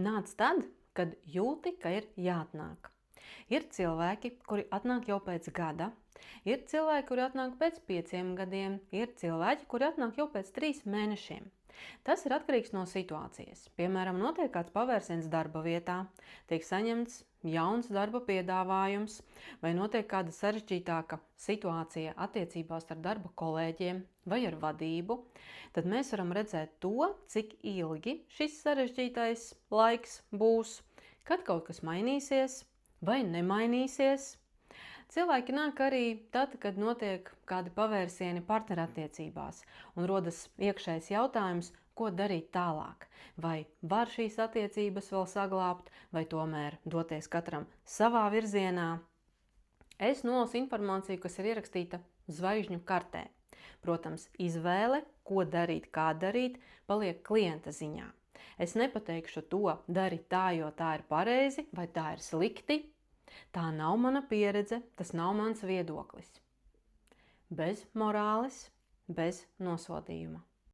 Nāc tad, kad jūti, ka ir jāatnāk. Ir cilvēki, kuri atnāk jau pēc gada, ir cilvēki, kuri atnāk pēc 5 gadiem, ir cilvēki, kuri atnāk jau pēc 3 mēnešiem. Tas ir atkarīgs no situācijas. Piemēram, notiek kāds pavērsiens darba vietā, tiek saņemts jauns darba piedāvājums, vai notiek kāda sarežģītāka situācija attiecībās ar darba kolēģiem vai ar vadību, tad mēs varam redzēt to, cik ilgi šis sarežģītais laiks būs, kad kaut kas mainīsies vai nemainīsies. Cilvēki nāk arī tad, kad notiek kādi pavērsieni partnerattiecībās un rodas iekšējs jautājums, ko darīt tālāk. Vai var šīs attiecības vēl saglābt, vai tomēr doties katram savā virzienā. Es nolasu informāciju, kas ir ierakstīta zvaigžņu kartē. Protams, izvēle, ko darīt, kā darīt, paliek klienta ziņā. Es nepateikšu to, dari tā, jo tā ir pareizi, vai tā ir slikti. Tā nav mana pieredze, tas nav mans viedoklis. Bez morāles, bez nosodījuma.